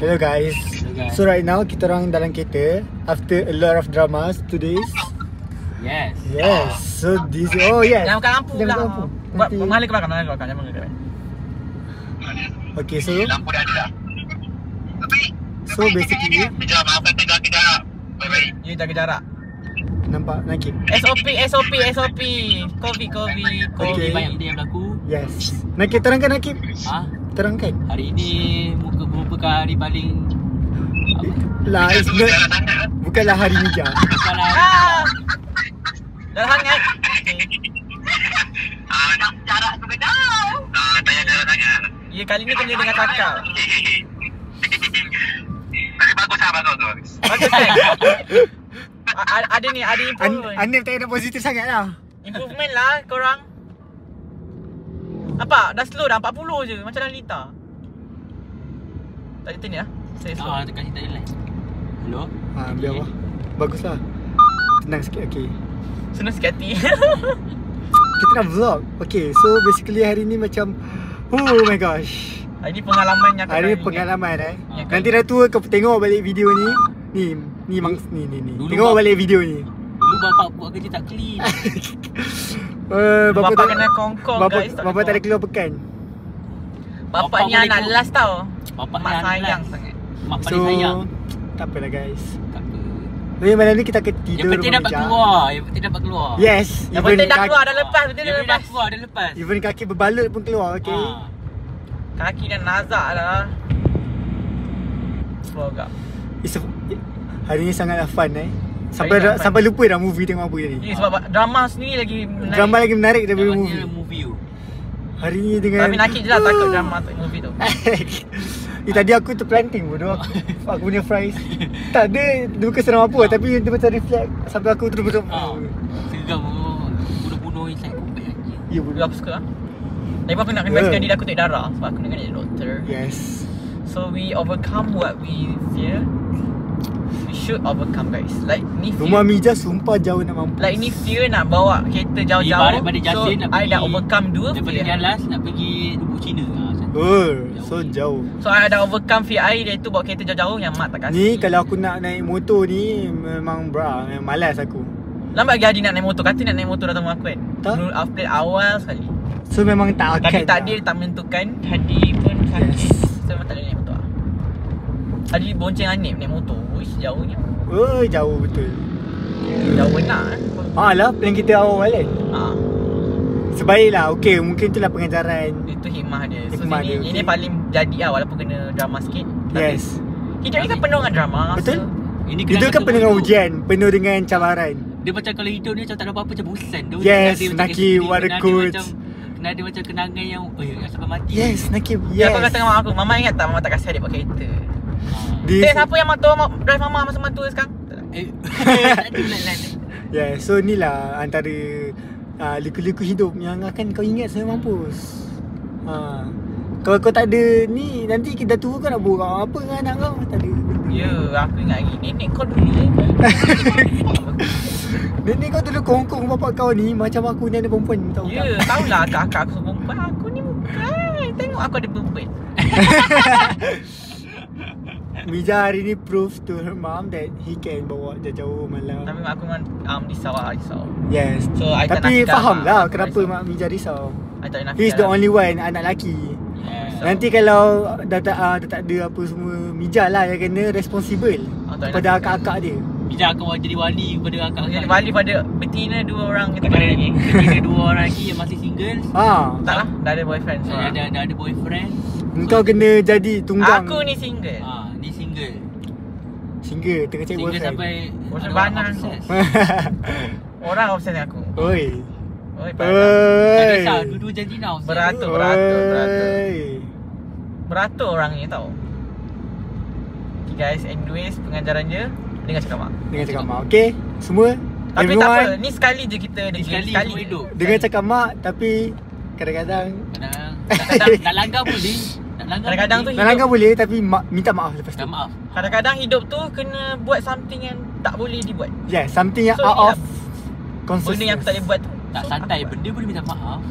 Hello guys. So right now kita orang dalam kereta after a lot of dramas today. Yes. So this yes. Jangan buka lampu Jangan lah. buka lampu. Nanti. Mengalir ke belakang, jangan mengalir ke belakang. Okay, so Lampu dah ada dah. Tapi basically Bijak maafkan kita jaga jarak. Baik-baik. You jaga jarak. nampak Nakib. SOP. Covid Okay. Banyak benda yang berlaku. Yes. Nakib, terangkan Nakib. Terangkan. Hari ini merupakan hari paling Lah, bukanlah hari Mija. bukanlah Dah hangat. Nak jarak tu kena. Tak payah jarak sangat. Ya, kali ni kena dengan cakap. Tapi bagus. Bagus kan? Ada improvement. Anda tak ada positif sangat lah. Improvement lah korang. Nampak? Dah slow dah 40 je. Macam dalam lita. Tak ada ni lah. Saya slow. tekan kita line. Hello? Biar apa. Baguslah. Tenang sikit, okay. Senang sikit hati. Kita nak vlog. Okay, so basically hari ni macam oh my gosh. Hari ni pengalaman yang Hari ni pengalaman Nanti dah tua kau tengok balik video ni. Ni. Tengok balik video ni. Dulu bapak buat kerja tak clean. Bapak kena kongkong guys. Bapak tak ada keluar pekan. Bapak ni anak last tau. Bapak Mak ni anak sayang last. sangat. Mak paling sayang. Tak apalah guys. Tak apa. Tapi malam ni kita akan Yang tidur penting dapat bermejah. keluar. Yang penting dapat keluar. Yes. Yang penting dah keluar, dah lepas. Betul dah Yang penting lepas. dah keluar, dah lepas. Even kaki berbalut pun keluar, okay. Kaki dah nazak dah. Semoga. Hari ni sangatlah fun Sampai lupa dah movie tengok apa tadi. Sebab drama sendiri lagi menarik. Drama lagi menarik daripada movie. Movie tu. Hari ni dengan Tapi nakik je lah takut drama tu movie tu. Tadi aku terplanting bodoh. Aku punya fries. Tak ada, dia bukan seram apa tapi dia macam reflect sampai aku terus Seram. Bunuh-bunuh inside aku baik je. Ya bodoh. Aku suka lah. Tapi aku nak kena pastikan diri aku tak darah. Sebab aku nak kena jadi doktor. Yes. So we overcome what we fear. We should overcome guys. Like ni fear. Rumah Mija sumpah jauh nak mampus. Like ni fear nak bawa kereta jauh-jauh. Ibarat pada So Jasin nak I pergi dah overcome dua daripada fear. Jalas nak pergi Lubuk Cina. So jauh. So I dah overcome fear I, iaitu bawa kereta jauh-jauh yang mak tak kasi. Ni kalau aku nak naik motor ni memang memang malas aku. Lambat lagi Hadi nak naik motor. Kata nak naik motor datang rumah aku kan. Tak? Dulu update awal sekali. So memang tak akan. Tapi takdir tak menentukan. Hadi pun sakit. So memang tak boleh naik motor. Hadi bonceng Hanif naik motor. Uish jauhnya. Jauh betul. Jauh benar lah plan kita awal kan. Sebaiklah, okay, mungkin itulah pengajaran. Itu hikmah dia. So Hikmah sini, dia, ini okay. paling jadi lah walaupun kena drama sikit. Yes. Hidup ni kan penuh dengan drama. Betul. Ini Itu kan penuh dengan ujian, penuh dengan cabaran. Dia macam kalau hidup ni macam tak ada apa-apa macam bosan. Yes, Nakib, what a coach. Kena ada macam kenangan yang sampai mati. Yes, Nakib, Ya, yes. apa kata dengan mak aku? Mama ingat tak mama tak kasi adik bawa kereta? This, Siapa yang drive mama masa tua sekarang? Tak ada. Tak ada bulan-bulan. yeah, so ni lah antara liku-liku hidup yang akan kau ingat sampai mampus. Kalau kau tak ada ni, nanti kita tua kau nak buat apa dengan anak kau? Tak ada. Ya, aku ingat lagi. Nenek kau dulu Nenek kau dulu kongkong bapak kau ni macam aku ni ada perempuan tahu tak? Ya, tahulah kakak aku perempuan. Aku ni bukan. Tengok aku ada perempuan. Mija hari ni prove to her mom that he can bawa jauh-jauh malam. Tapi mak aku memang risau lah, risau. Yes. So, I tak tapi nafikan faham lah mak kenapa risau. mak Mija risau. I tak boleh He's the nafikan only one anak lelaki. So, Nanti kalau dah tak ada apa semua, Mija lah yang kena responsible kepada akak-akak dia. Bijak kau jadi wali kepada akak. jadi wali pada betina dua orang kita Kepada lagi. ketika dua orang lagi yang masih single. Tak lah, dah ada boyfriend. So, Dah ada boyfriend. Engkau kena jadi tunggang. aku ni single. Ni single. Single, tengah cari Single boyfriend. sampai Boyfriend ada orang banan. obses. Orang obses dengan aku. Oi. Oi, Tak Oi. kisah, dua-dua janji now. Beratur. Oi. Beratur orang ni tau. Okay guys, anyways pengajaran dia dengar cakap mak. Dengan cakap mak, okay? Semua? Tapi tak apa, ni sekali je kita Ni degil, sekali je. hidup. Dengan cakap mak tapi kadang-kadang Kadang-kadang nak langgar boleh. Kadang-kadang tu nak langgar boleh tapi minta maaf lepas tu. Minta maaf. Kadang-kadang hidup tu kena buat something yang tak boleh dibuat. Yeah, something yang So, out of Benda yang aku tak boleh buat tu. Tak santai, benda boleh minta maaf.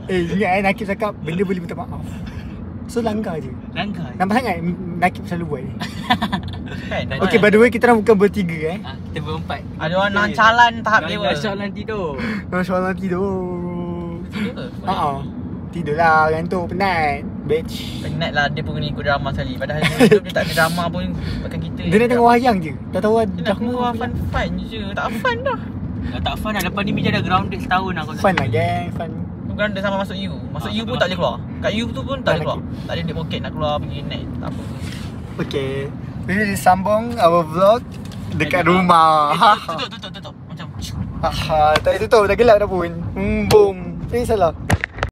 ingat Nakib cakap benda boleh minta maaf. So langgar je. Langgar. Nampak sangat Nakib selalu buat ni. Kan? Okay, by the way kita orang bukan bertiga Kita berempat. Ada orang nancalan tahap dewa. Soalan tidur. Masya-Allah tidur. Tidur ke? Tidur lah, ngantuk, penat. Bitch. Penat lah dia pun ikut drama sekali. Padahal dia hidup dia tak ada drama pun. Bahkan kita Dia nak tengok wayang je. Tak tahu Dia nak keluar fun-fun je. Tak fun dah. Dah tak fun lah. Lepas ni Bija dah grounded setahun lah. Fun lah gang, fun. Grounded sama masuk U. Masuk U pun tak boleh keluar. Kat U tu pun tak boleh keluar. Tak ada duit poket nak keluar pergi naik. Tak apa. Okay, jadi disambung our vlog dekat rumah. Tutup. Macam Tak tutup, dah gelap dah pun. Boom. Ini salah.